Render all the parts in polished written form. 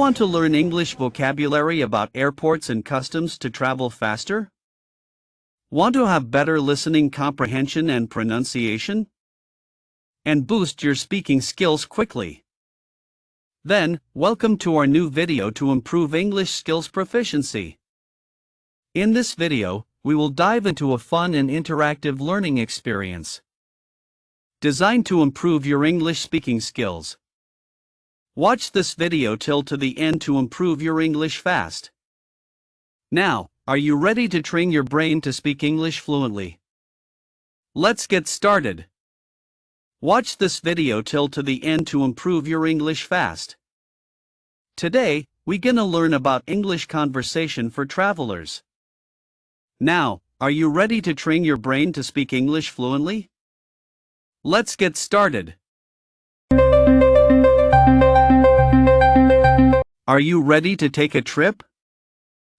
want to learn English vocabulary about airports and customs to travel faster? Want to have better listening comprehension and pronunciation? And boost your speaking skills quickly? Then, welcome to our new video to improve English skills proficiency. In this video, we will dive into a fun and interactive learning experience designed to improve your English speaking skills. Watch this video till to the end to improve your English fast. Now, are you ready to train your brain to speak English fluently? Let's get started. Watch this video till to the end to improve your English fast. Today, we're gonna learn about English conversation for travelers. Now, are you ready to train your brain to speak English fluently? Let's get started. Are you ready to take a trip?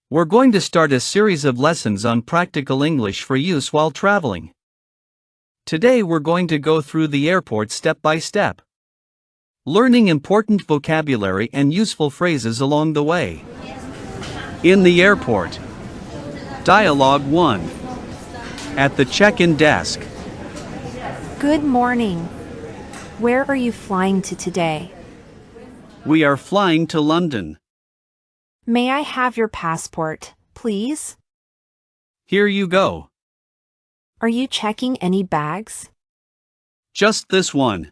We're going to start a series of lessons on practical English for use while traveling. Today we're going to go through the airport step by step, learning important vocabulary and useful phrases along the way. In the airport. Dialogue 1. At the check-in desk. Good morning. Where are you flying to today? We are flying to London. May I have your passport, please? Here you go. Are you checking any bags? Just this one.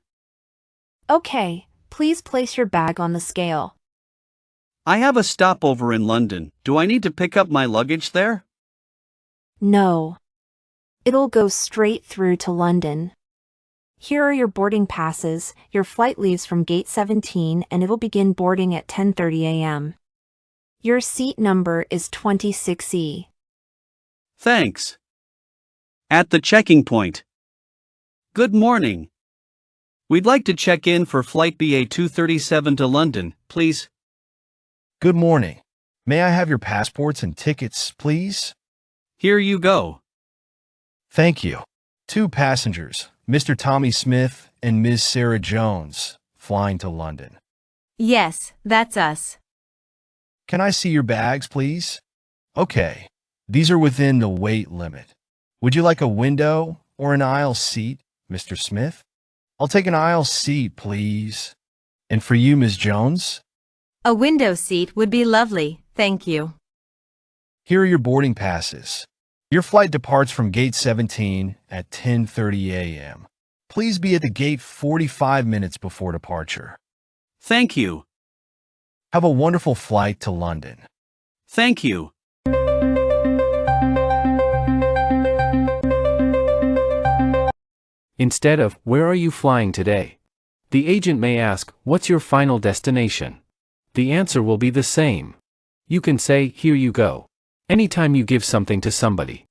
Okay, please place your bag on the scale. I have a stopover in London. Do I need to pick up my luggage there? No. It'll go straight through to London. Here are your boarding passes. Your flight leaves from gate 17 and it'll begin boarding at 10:30 a.m. Your seat number is 26E. Thanks. At the checking point. Good morning. We'd like to check in for flight BA237 to London, please. Good morning. May I have your passports and tickets, please? Here you go. Thank you. 2 passengers, Mr. Tommy Smith and Ms. Sarah Jones, flying to London. Yes, that's us. Can I see your bags, please? Okay. These are within the weight limit. Would you like a window or an aisle seat, Mr. Smith? I'll take an aisle seat, please. And for you, Ms. Jones? A window seat would be lovely, thank you. Here are your boarding passes. Your flight departs from gate 17 at 10:30 a.m. Please be at the gate 45 minutes before departure. Thank you. Have a wonderful flight to London. Thank you. Instead of, "Where are you flying today?" the agent may ask, "What's your final destination?" The answer will be the same. You can say, "Here you go," anytime you give something to somebody.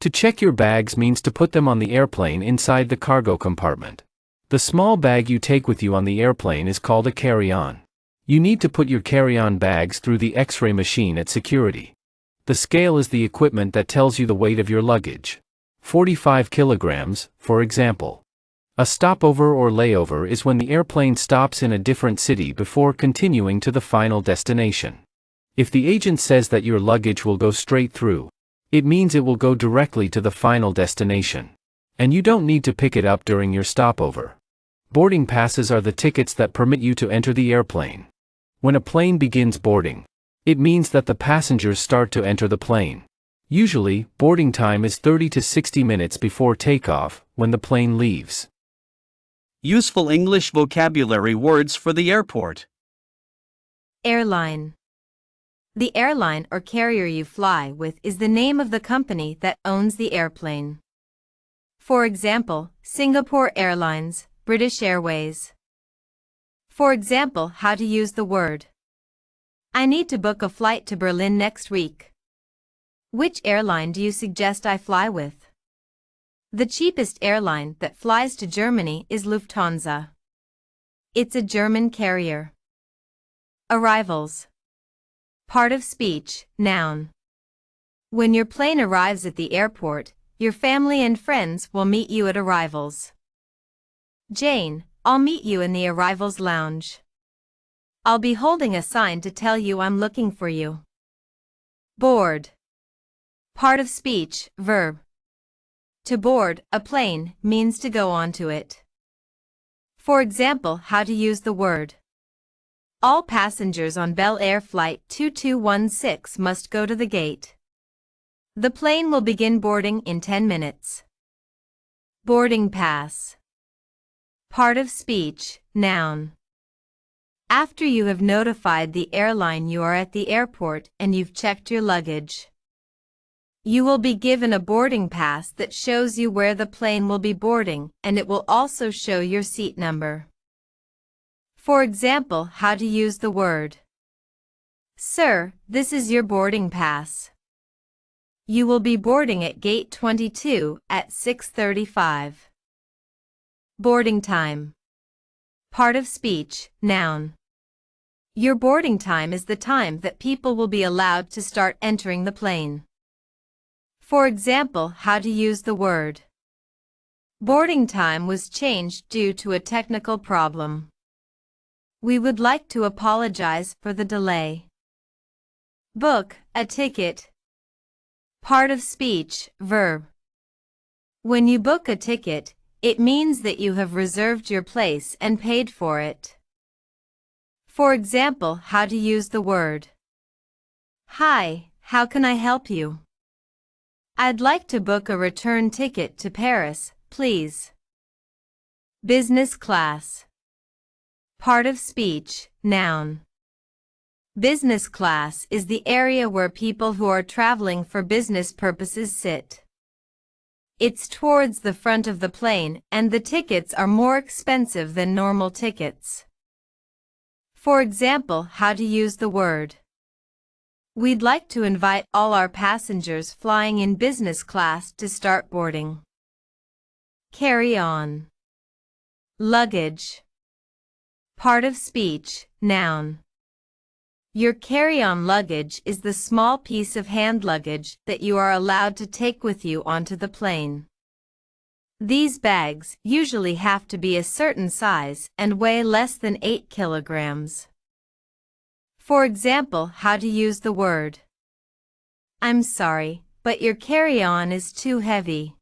To check your bags means to put them on the airplane inside the cargo compartment. The small bag you take with you on the airplane is called a carry-on. You need to put your carry-on bags through the X-ray machine at security. The scale is the equipment that tells you the weight of your luggage. 45 kilograms, for example. A stopover or layover is when the airplane stops in a different city before continuing to the final destination. If the agent says that your luggage will go straight through, it means it will go directly to the final destination. And you don't need to pick it up during your stopover. Boarding passes are the tickets that permit you to enter the airplane. When a plane begins boarding, it means that the passengers start to enter the plane. Usually, boarding time is 30 to 60 minutes before takeoff, when the plane leaves. Useful English vocabulary words for the airport. Airline. The airline or carrier you fly with is the name of the company that owns the airplane. For example, Singapore Airlines, British Airways. For example, how to use the word. I need to book a flight to Berlin next week. Which airline do you suggest I fly with? The cheapest airline that flies to Germany is Lufthansa. It's a German carrier. Arrivals. Part of speech, noun. When your plane arrives at the airport, your family and friends will meet you at arrivals. Jane, I'll meet you in the arrivals lounge. I'll be holding a sign to tell you I'm looking for you. Board. Part of speech, verb. To board a plane means to go onto it. For example, how to use the word. All passengers on Bel Air Flight 2216 must go to the gate. The plane will begin boarding in 10 minutes. Boarding pass. Part of speech, noun. After you have notified the airline you are at the airport and you've checked your luggage, you will be given a boarding pass that shows you where the plane will be boarding, and it will also show your seat number. For example, how to use the word. Sir, this is your boarding pass. You will be boarding at gate 22 at 6:35. Boarding time. Part of speech, noun. Your boarding time is the time that people will be allowed to start entering the plane. For example, how to use the word. Boarding time was changed due to a technical problem. We would like to apologize for the delay. Book a ticket. Part of speech, verb. When you book a ticket, it means that you have reserved your place and paid for it. For example, how to use the word. Hi, how can I help you? I'd like to book a return ticket to Paris, please. Business class. Part of speech, noun. Business class is the area where people who are traveling for business purposes sit. It's towards the front of the plane, and the tickets are more expensive than normal tickets. For example, how to use the word. We'd like to invite all our passengers flying in business class to start boarding. Carry on. Luggage. Part of speech, noun. Your carry-on luggage is the small piece of hand luggage that you are allowed to take with you onto the plane. These bags usually have to be a certain size and weigh less than 8 kilograms. For example, how to use the word. I'm sorry, but your carry-on is too heavy.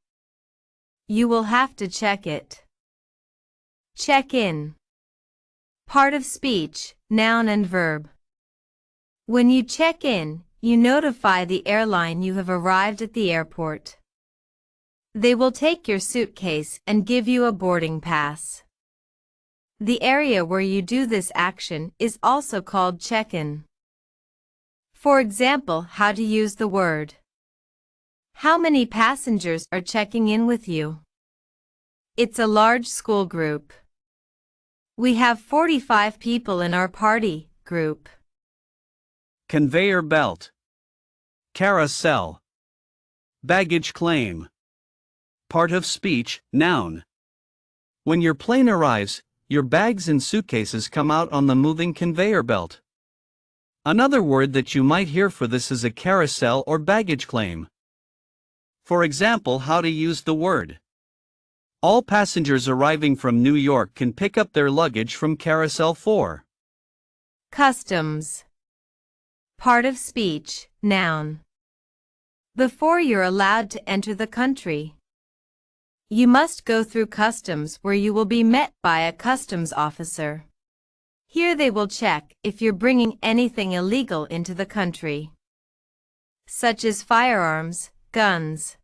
You will have to check it. Check in. Part of speech, noun and verb. When you check in, you notify the airline you have arrived at the airport. They will take your suitcase and give you a boarding pass. The area where you do this action is also called check-in. For example, how to use the word. How many passengers are checking in with you? It's a large school group. We have 45 people in our party group. Conveyor belt. Carousel. Baggage claim. Part of speech, noun. When your plane arrives, your bags and suitcases come out on the moving conveyor belt. Another word that you might hear for this is a carousel or baggage claim. For example, how to use the word. All passengers arriving from New York can pick up their luggage from Carousel 4. Customs. Part of speech, noun. Before you're allowed to enter the country, you must go through customs where you will be met by a customs officer. Here they will check if you're bringing anything illegal into the country, such as firearms, guns,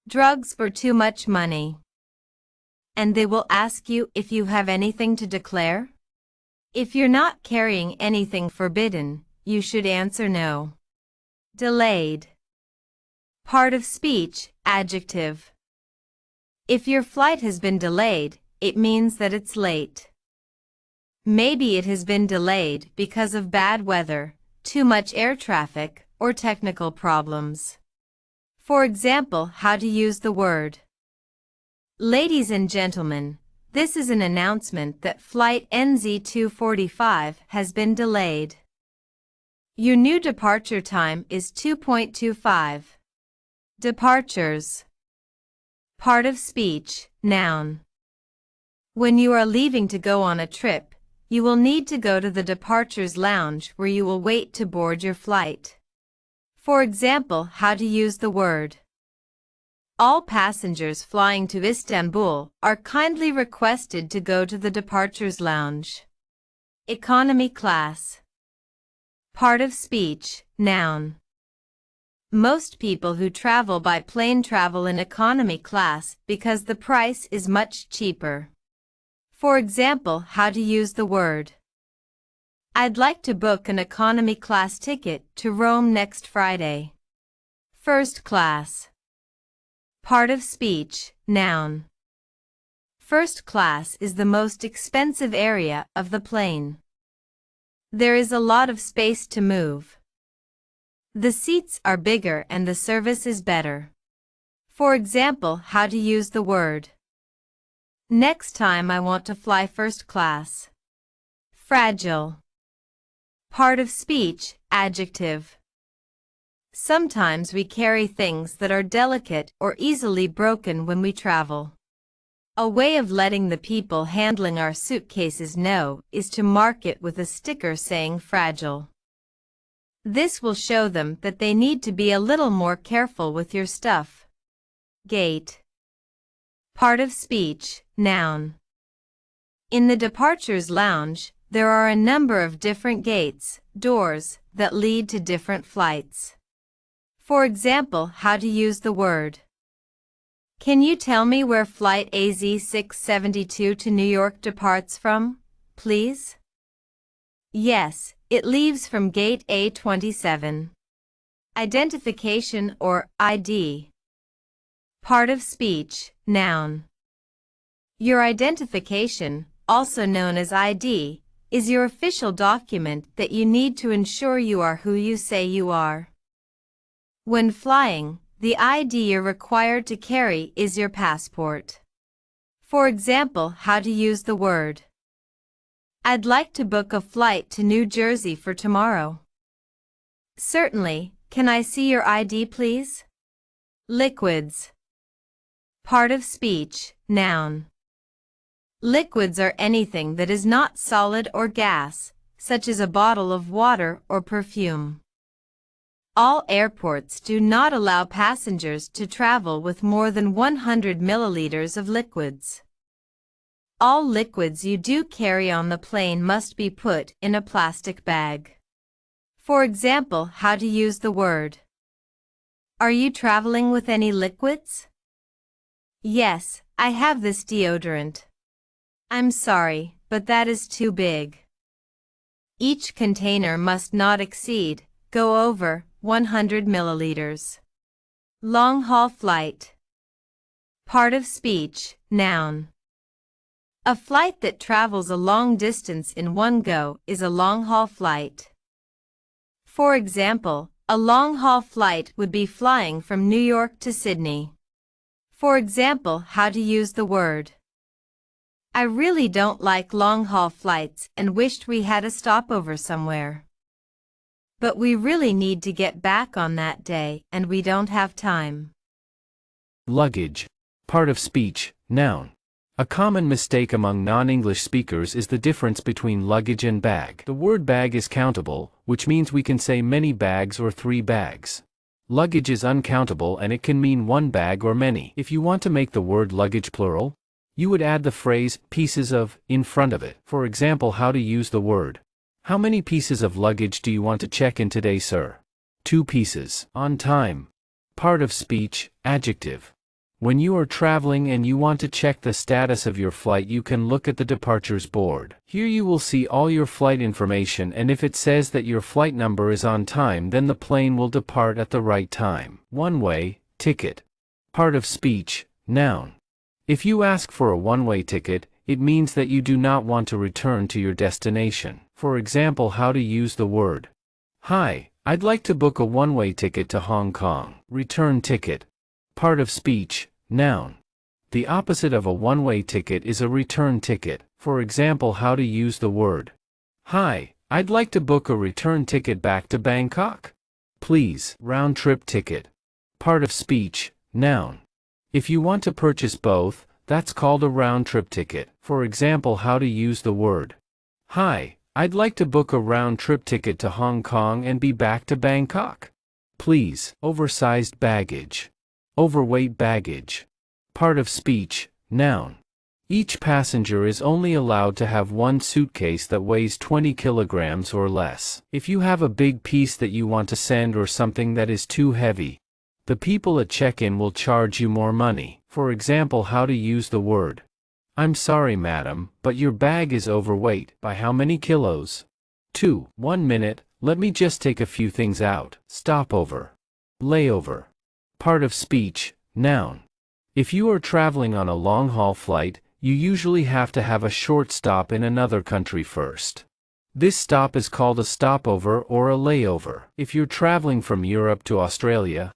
drugs for too much money. And they will ask you if you have anything to declare. If you're not carrying anything forbidden, you should answer no. Delayed. Part of speech, adjective. If your flight has been delayed, it means that it's late. Maybe it has been delayed because of bad weather, too much air traffic, or technical problems. For example, how to use the word. Ladies and gentlemen, this is an announcement that flight NZ245 has been delayed. Your new departure time is 2.25. Departures. Part of speech, noun. When you are leaving to go on a trip, you will need to go to the departures lounge where you will wait to board your flight. For example, how to use the word. All passengers flying to Istanbul are kindly requested to go to the departures lounge. Economy class. Part of speech, noun. Most people who travel by plane travel in economy class because the price is much cheaper. For example, how to use the word. I'd like to book an economy class ticket to Rome next Friday. First class. Part of speech, noun. First class is the most expensive area of the plane. There is a lot of space to move. The seats are bigger and the service is better. For example, how to use the word. Next time I want to fly first class. Fragile. Part of speech, adjective. Sometimes we carry things that are delicate or easily broken when we travel. A way of letting the people handling our suitcases know is to mark it with a sticker saying fragile. This will show them that they need to be a little more careful with your stuff. Gate. Part of speech, noun. In the departures lounge, there are a number of different gates, doors, that lead to different flights. For example, how to use the word. Can you tell me where flight AZ672 to New York departs from, please? Yes, it leaves from gate A27. Identification or ID. Part of speech, noun. Your identification, also known as ID, is your official document that you need to ensure you are who you say you are. When flying, the ID you're required to carry is your passport. For example, how to use the word. I'd like to book a flight to New Jersey for tomorrow. Certainly, can I see your ID please? Liquids. Part of speech, noun. Liquids are anything that is not solid or gas, such as a bottle of water or perfume. All airports do not allow passengers to travel with more than 100 milliliters of liquids. All liquids you do carry on the plane must be put in a plastic bag. For example, how to use the word. Are you traveling with any liquids? Yes, I have this deodorant. I'm sorry, but that is too big. Each container must not exceed, go over, 100 milliliters. Long-haul flight. Part of speech, noun. A flight that travels a long distance in one go is a long-haul flight. For example, a long-haul flight would be flying from New York to Sydney. For example, how to use the word. I really don't like long-haul flights and wished we had a stopover somewhere. But we really need to get back on that day and we don't have time. Luggage. Part of speech, noun. A common mistake among non-English speakers is the difference between luggage and bag. The word bag is countable, which means we can say many bags or 3 bags. Luggage is uncountable and it can mean 1 bag or many. If you want to make the word luggage plural, you would add the phrase pieces of in front of it. For example, how to use the word. How many pieces of luggage do you want to check in today, sir? 2 pieces. On time. Part of speech, adjective. When you are traveling and you want to check the status of your flight, you can look at the departures board. Here you will see all your flight information, and if it says that your flight number is on time, then the plane will depart at the right time. One-way ticket. Part of speech, noun. If you ask for a one-way ticket, it means that you do not want to return to your destination. For example, how to use the word. Hi, I'd like to book a one-way ticket to Hong Kong. Return ticket. Part of speech, noun. The opposite of a one-way ticket is a return ticket. For example, how to use the word. Hi, I'd like to book a return ticket back to Bangkok. Please. Round-trip ticket. Part of speech, noun. If you want to purchase both, that's called a round-trip ticket. For example, how to use the word. Hi, I'd like to book a round-trip ticket to Hong Kong and be back to Bangkok. Please. Oversized baggage. Overweight baggage. Part of speech, noun. Each passenger is only allowed to have one suitcase that weighs 20 kilograms or less. If you have a big piece that you want to send or something that is too heavy, the people at check-in will charge you more money. For example, how to use the word. I'm sorry, madam, but your bag is overweight. By how many kilos? 2. 1 minute, let me just take a few things out. Stopover. Layover. Part of speech, noun. If you are traveling on a long-haul flight, you usually have to have a short stop in another country first. This stop is called a stopover or a layover. If you're traveling from Europe to Australia,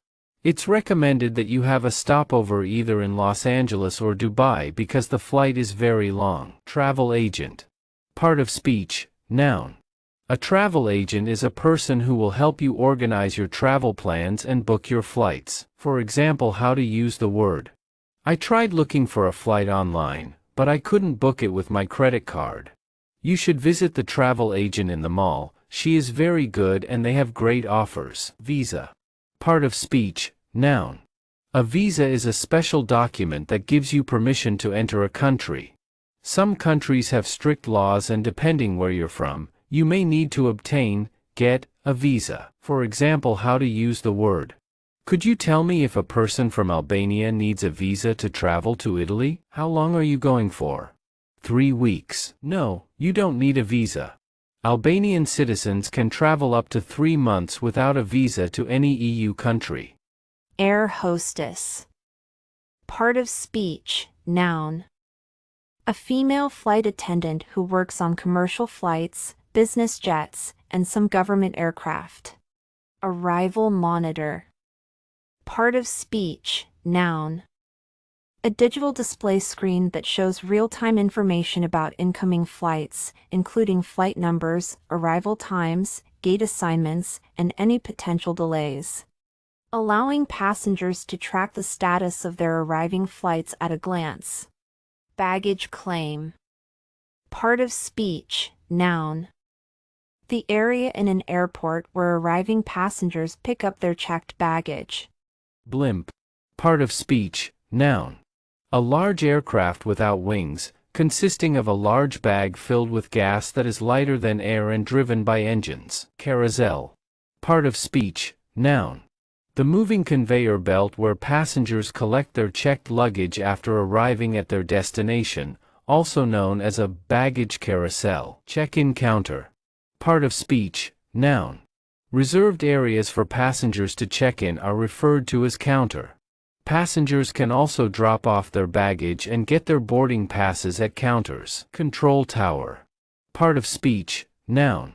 it's recommended that you have a stopover either in Los Angeles or Dubai because the flight is very long. Travel agent. Part of speech, noun. A travel agent is a person who will help you organize your travel plans and book your flights. For example, how to use the word. I tried looking for a flight online, but I couldn't book it with my credit card. You should visit the travel agent in the mall. She is very good and they have great offers. Visa. Part of speech, noun. A visa is a special document that gives you permission to enter a country. Some countries have strict laws and depending where you're from, you may need to get a visa. For example, how to use the word. Could you tell me if a person from Albania needs a visa to travel to Italy? How long are you going for? 3 weeks. No, you don't need a visa. Albanian citizens can travel up to 3 months without a visa to any EU country. Air hostess. Part of speech, noun. A female flight attendant who works on commercial flights, business jets, and some government aircraft. Arrival monitor. Part of speech, noun. A digital display screen that shows real-time information about incoming flights, including flight numbers, arrival times, gate assignments, and any potential delays. Allowing passengers to track the status of their arriving flights at a glance. Baggage claim. Part of speech, noun. The area in an airport where arriving passengers pick up their checked baggage. Blimp. Part of speech, noun. A large aircraft without wings, consisting of a large bag filled with gas that is lighter than air and driven by engines. Carousel. Part of speech, noun. The moving conveyor belt where passengers collect their checked luggage after arriving at their destination, also known as a baggage carousel. Check-in counter. Part of speech, noun. Reserved areas for passengers to check in are referred to as counter. Passengers can also drop off their baggage and get their boarding passes at counters. Control tower. Part of speech, noun.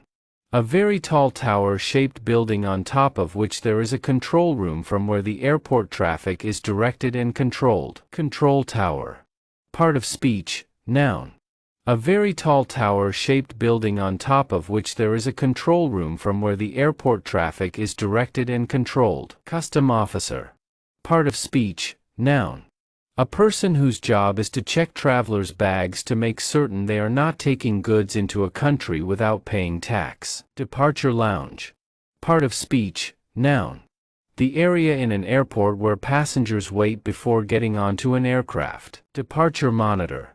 A very tall tower-shaped building on top of which there is a control room from where the airport traffic is directed and controlled. Control tower. Part of speech, noun. A very tall tower-shaped building on top of which there is a control room from where the airport traffic is directed and controlled. Custom officer. Part of speech, noun. A person whose job is to check travelers' bags to make certain they are not taking goods into a country without paying tax. Departure lounge. Part of speech, noun. The area in an airport where passengers wait before getting onto an aircraft. Departure monitor.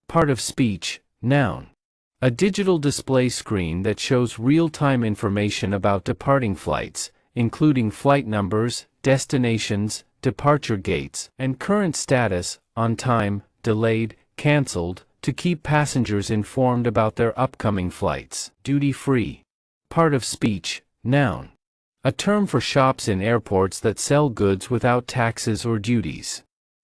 Part of speech, noun. A digital display screen that shows real-time information about departing flights, including flight numbers, destinations, departure gates, and current status, on time, delayed, cancelled, to keep passengers informed about their upcoming flights. Duty-free. Part of speech, noun. A term for shops in airports that sell goods without taxes or duties.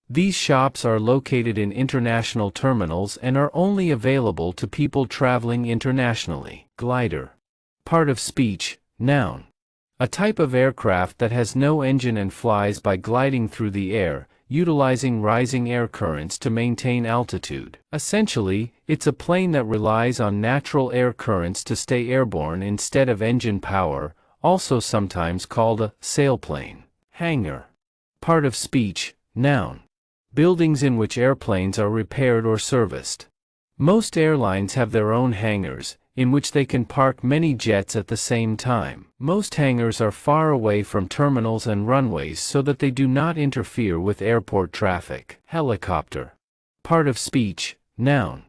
These shops are located in international terminals and are only available to people traveling internationally. Glider. Part of speech, noun. A type of aircraft that has no engine and flies by gliding through the air, utilizing rising air currents to maintain altitude. Essentially, it's a plane that relies on natural air currents to stay airborne instead of engine power, also sometimes called a sailplane. Hangar. Part of speech, noun. Buildings in which airplanes are repaired or serviced. Most airlines have their own hangars, in which they can park many jets at the same time. Most hangars are far away from terminals and runways so that they do not interfere with airport traffic. Helicopter. Part of speech, noun.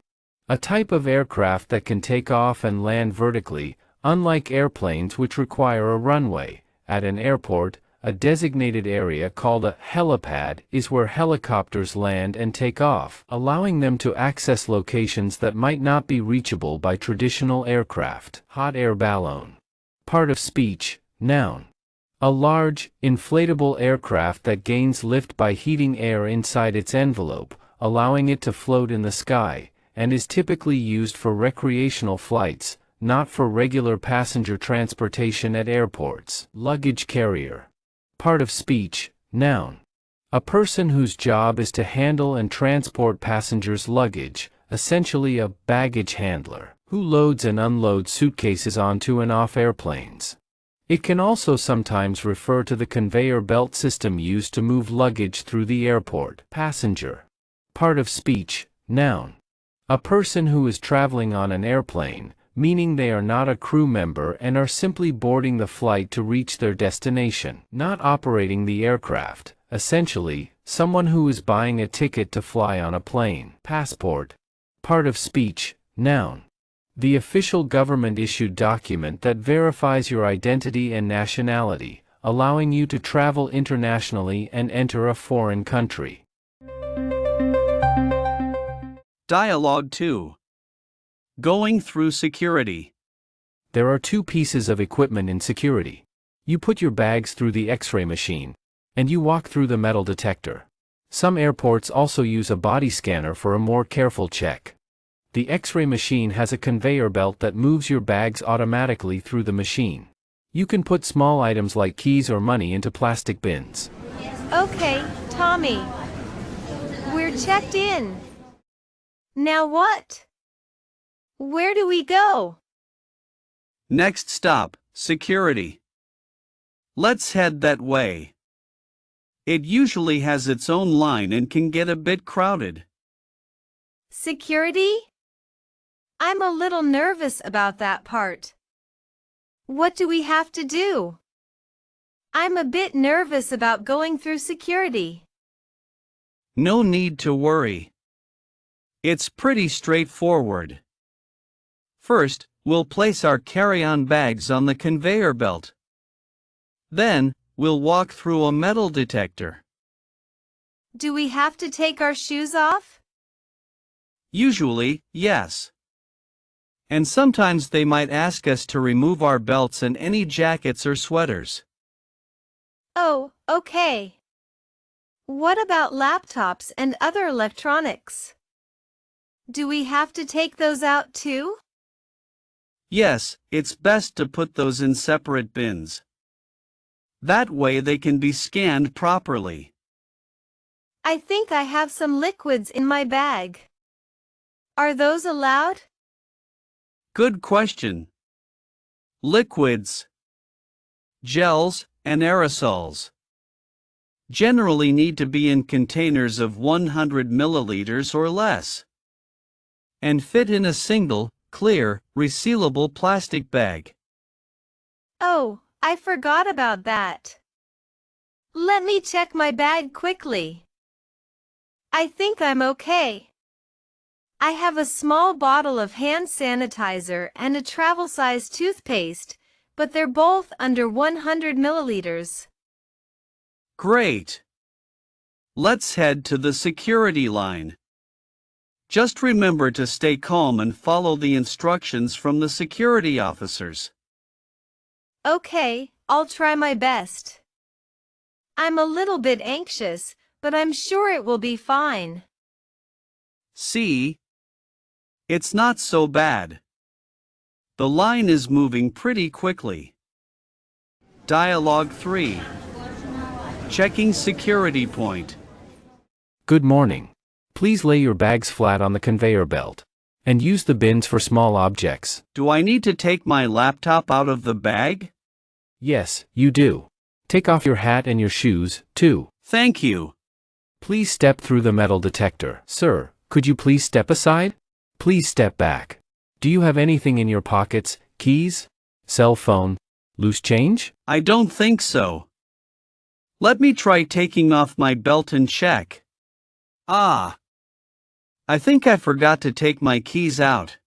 A type of aircraft that can take off and land vertically, unlike airplanes which require a runway. At an airport, a designated area called a helipad is where helicopters land and take off, allowing them to access locations that might not be reachable by traditional aircraft. Hot air balloon. Part of speech, noun. A large, inflatable aircraft that gains lift by heating air inside its envelope, allowing it to float in the sky, and is typically used for recreational flights, not for regular passenger transportation at airports. Luggage carrier. Part of speech, noun. A person whose job is to handle and transport passengers' luggage, essentially a baggage handler, who loads and unloads suitcases onto and off airplanes. It can also sometimes refer to the conveyor belt system used to move luggage through the airport. Passenger. Part of speech, noun. A person who is traveling on an airplane, meaning they are not a crew member and are simply boarding the flight to reach their destination, not operating the aircraft, essentially, someone who is buying a ticket to fly on a plane. Passport. Part of speech, noun. The official government-issued document that verifies your identity and nationality, allowing you to travel internationally and enter a foreign country. Dialogue 2. Going through security. There are two pieces of equipment in security. You put your bags through the X-ray machine, and you walk through the metal detector. Some airports also use a body scanner for a more careful check. The X-ray machine has a conveyor belt that moves your bags automatically through the machine. You can put small items like keys or money into plastic bins. Okay, Tommy. We're checked in. Now what? Where do we go? Next stop, security. Let's head that way. It usually has its own line and can get a bit crowded. Security? I'm a little nervous about that part. What do we have to do? I'm a bit nervous about going through security. No need to worry. It's pretty straightforward. First, we'll place our carry-on bags on the conveyor belt. Then, we'll walk through a metal detector. Do we have to take our shoes off? Usually, yes. And sometimes they might ask us to remove our belts and any jackets or sweaters. Oh, okay. What about laptops and other electronics? Do we have to take those out too? Yes, it's best to put those in separate bins. That way they can be scanned properly. I think I have some liquids in my bag. Are those allowed? Good question. Liquids, gels, and aerosols generally need to be in containers of 100 milliliters or less and fit in a single, clear, resealable plastic bag. Oh, I forgot about that. Let me check my bag quickly. I think I'm okay. I have a small bottle of hand sanitizer and a travel-size toothpaste, but they're both under 100 milliliters. Great. Let's head to the security line. Just remember to stay calm and follow the instructions from the security officers. Okay, I'll try my best. I'm a little bit anxious, but I'm sure it will be fine. See? It's not so bad. The line is moving pretty quickly. Dialogue 3. Checking security point. Good morning. Please lay your bags flat on the conveyor belt. And use the bins for small objects. Do I need to take my laptop out of the bag? Yes, you do. Take off your hat and your shoes, too. Thank you. Please step through the metal detector. Sir, could you please step aside? Please step back. Do you have anything in your pockets? Keys? Cell phone? Loose change? I don't think so. Let me try taking off my belt and check. Ah. I think I forgot to take my keys out.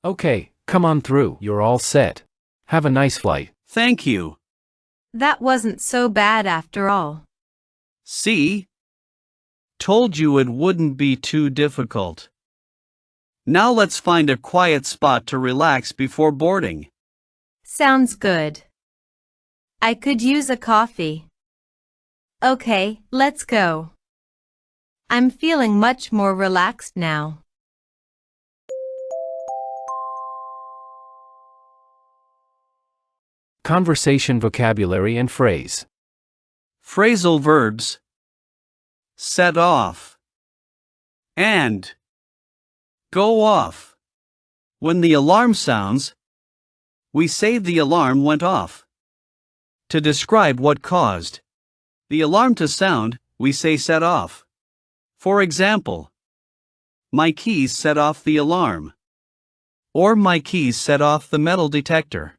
Okay, come on through. You're all set. Have a nice flight. Thank you. That wasn't so bad after all. See? Told you it wouldn't be too difficult. Now let's find a quiet spot to relax before boarding. Sounds good. I could use a coffee. Okay, let's go. I'm feeling much more relaxed now. Conversation vocabulary and phrase. Phrasal verbs. Set off. And. Go off. When the alarm sounds, we say the alarm went off. To describe what caused the alarm to sound, we say set off. For example, my keys set off the alarm. Or my keys set off the metal detector.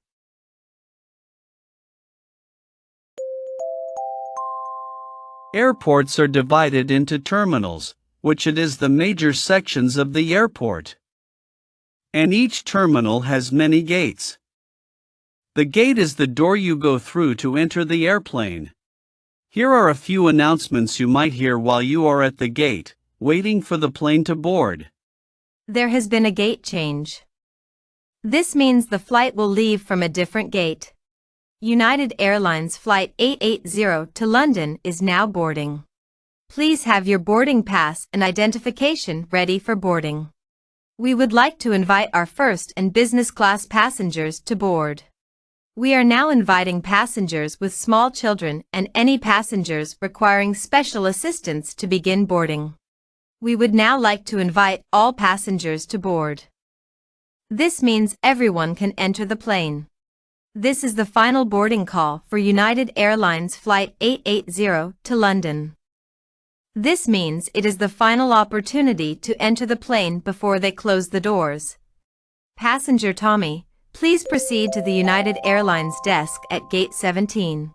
Airports are divided into terminals, which it is the major sections of the airport. And each terminal has many gates. The gate is the door you go through to enter the airplane. Here are a few announcements you might hear while you are at the gate, waiting for the plane to board. There has been a gate change. This means the flight will leave from a different gate. United Airlines Flight 880 to London is now boarding. Please have your boarding pass and identification ready for boarding. We would like to invite our first and business class passengers to board. We are now inviting passengers with small children and any passengers requiring special assistance to begin boarding. We would now like to invite all passengers to board. This means everyone can enter the plane. This is the final boarding call for United Airlines Flight 880 to London. This means it is the final opportunity to enter the plane before they close the doors. Passenger Tommy, please proceed to the United Airlines desk at Gate 17.